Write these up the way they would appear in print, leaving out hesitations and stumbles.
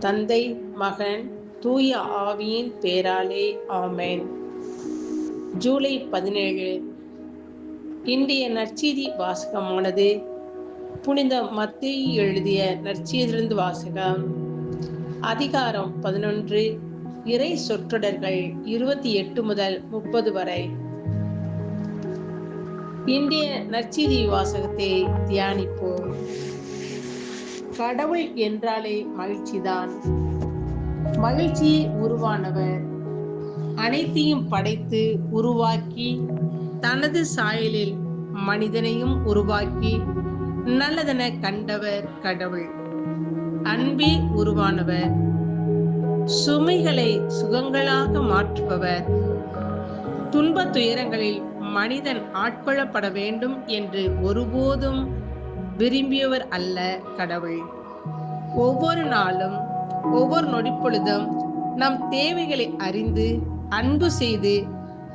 தந்தை, மகன், தூய ஆவியின் பேராலே ஆமென். ஜூலை 17. இன்றைய நற்செய்தி வாசகமானது புனித மத்தேயு எழுதிய நற்செய்தியிலிருந்து வாசகம். அதிகாரம் 11, இறை சொற்றொடர்கள் 28 முதல் 30 வரை. இன்றைய நற்செய்தி வாசகத்தை தியானிப்போம். கடவுள் என்றாலே மகிழ்ச்சிதான். மகிழ்ச்சியை உருவானவர், அனைத்தையும் படைத்து உருவாக்கி தனது சாயலில் மனிதனையும் உருவாக்கி நல்லதென கண்டவர் கடவுள். அன்பே உருவானவர், சுமைகளை சுகங்களாக மாற்றுபவர், துன்ப துயரங்களில் மனிதன் ஆட்கொள்ளப்பட வேண்டும் என்று ஒருபோதும் விரும்பியவர் அல்ல கடவுள். ஒவ்வொரு நாளும் ஒவ்வொரு நொடிப்பொழுதும் நம் தேவைகளை அறிந்து அன்பு செய்து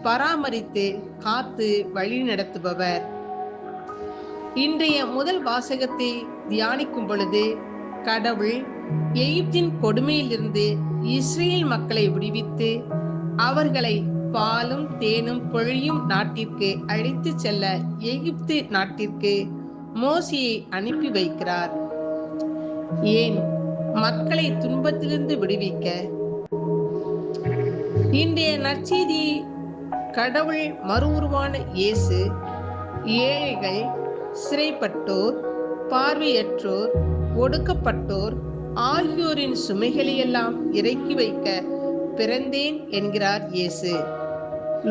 பராமரித்து காத்து வழி நடத்துபவர். இன்றைய முதல் வாசகத்தை தியானிக்கும் பொழுது கடவுள் எகிப்தின் கொடுமையிலிருந்து இஸ்ரேல் மக்களை விடுவித்து அவர்களை பாலும் தேனும் பொழியும் நாட்டிற்கு அழைத்து செல்ல எகிப்து நாட்டிற்கு மோசேயை அனுப்பி வைக்கிறார். ஏன்? மக்களை துன்பத்திலிருந்து விடுவிக்க. இன்றைய நற்செய்தி கடவுள் மறு உருவான இயேசு ஏழைகள், சிறைப்பட்டோர், பார்வையற்றோர், ஒடுக்கப்பட்டோர் ஆகியோரின் சுமைகளையெல்லாம் இறக்கி வைக்க பிறந்தேன் என்கிறார் இயேசு.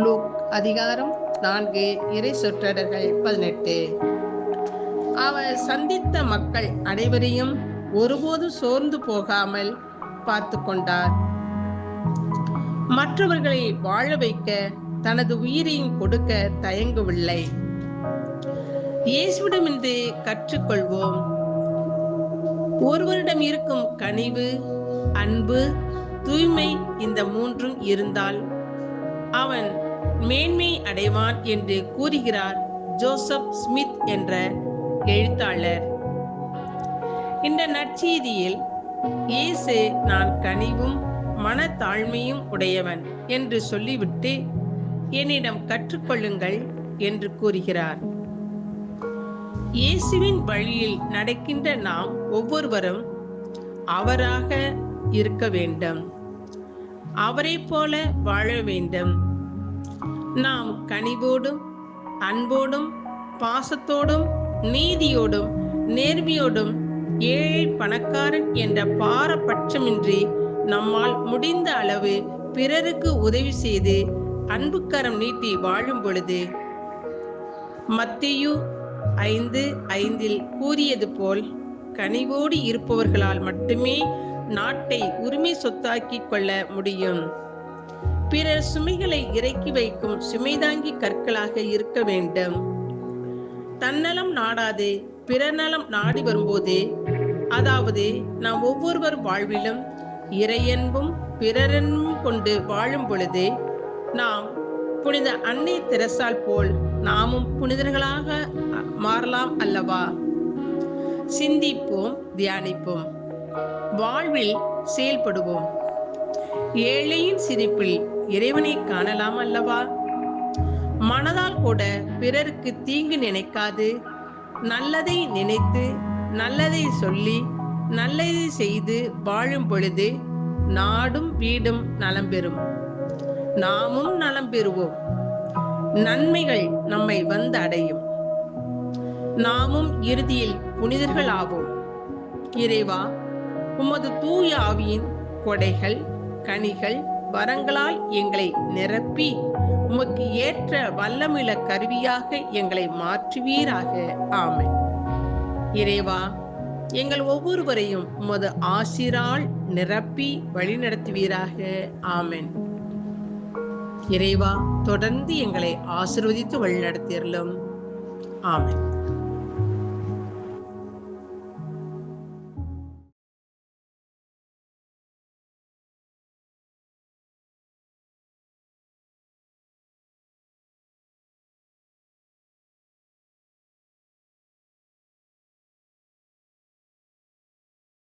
லூக் அதிகாரம் 4, இறை சொற்றொடர்கள் 18. அவர் சந்தித்த மக்கள் அனைவரையும் ஒருபோதும் சோர்ந்து போகாமல் பார்த்து கொண்டார். மற்றவர்களை வாழ வைக்க தனது உயிரையும் கொடுக்க தயங்கவில்லை. இயேசுவிடமிருந்து கற்றுக்கொள்வோம். ஒருவரிடம் இருக்கும் கனிவு, அன்பு, தூய்மை, இந்த மூன்றும் இருந்தால் அவன் மேன்மை அடைவான் என்று கூறுகிறார் ஜோசப் ஸ்மித் என்ற எழுத்தாளர். இந்த நற்செய்தியில் இயேசு நான் கனிவும் மனத்தாழ்மையும் உடையவன் என்று சொல்லிவிட்டு என்னிடம் கற்றுக்கொள்ளுங்கள் என்று கூறுகிறார். இயேசுவின் வழியில் நடக்கின்ற நாம் ஒவ்வொருவரும் அவராக இருக்க வேண்டும், அவரை போல வாழ வேண்டும். நாம் கனிவோடும் அன்போடும் பாசத்தோடும் நீதியோடும் நேர்மையோடும் ஏழை பணக்காரன் என்ற பாரபட்சமின்றி நம்மால் முடிந்த அளவு பிறருக்கு உதவி செய்து அன்புக்கரம் நீட்டி வாழும் பொழுது மத்தேயு 5:5 கூறியது போல் கனிவோடு இருப்பவர்களால் மட்டுமே நாட்டை உரிமை சொத்தாக்கி கொள்ள முடியும். பிறர் சுமைகளை இறக்கி வைக்கும் சுமைதாங்கி கற்களாக இருக்க வேண்டும். தன்னலம் நாடாது பிறர் நலம் நாடி வரும்போது, அதாவது நாம் ஒவ்வொருவர் வாழ்விலும் இறையன்பும் பிறரன்பும் கொண்டு வாழும் பொழுது நாம் புனித அன்னை தெரசால் போல் நாமும் புனிதர்களாக மாறலாம் அல்லவா? சிந்திப்போம், தியானிப்போம், வாழ்வில் செயல்படுவோம். ஏழையின் சிரிப்பில் இறைவனை காணலாம் அல்லவா? மனதால் கூட பிறருக்கு தீங்கு நினைக்காது நல்லதை நினைத்து நல்லதை சொல்லி நல்லதை செய்து வாழும் பொழுது நாடும் வீடும் நலம் பெறும், நாமும் நலம் பெறுவோம். நன்மைகள் நம்மை வந்து அடையும், நாமும் இறுதியில் புனிதர்கள் ஆவோம். இறைவா, உமது தூய ஆவியின் கொடைகள், கனிகள், வரங்களால் எங்களை நிரப்பி உமக்கு ஏற்ற வல்லமிழ கருவியாக எங்களை மாற்றுவீராக. ஆமென். இறைவா, எங்கள் ஒவ்வொருவரையும் உமது ஆசிரால் நிரப்பி வழிநடத்துவீராக. ஆமென். இறைவா, தொடர்ந்து எங்களை ஆசீர்வதித்து வழிநடத்தியருளும். ஆமென்.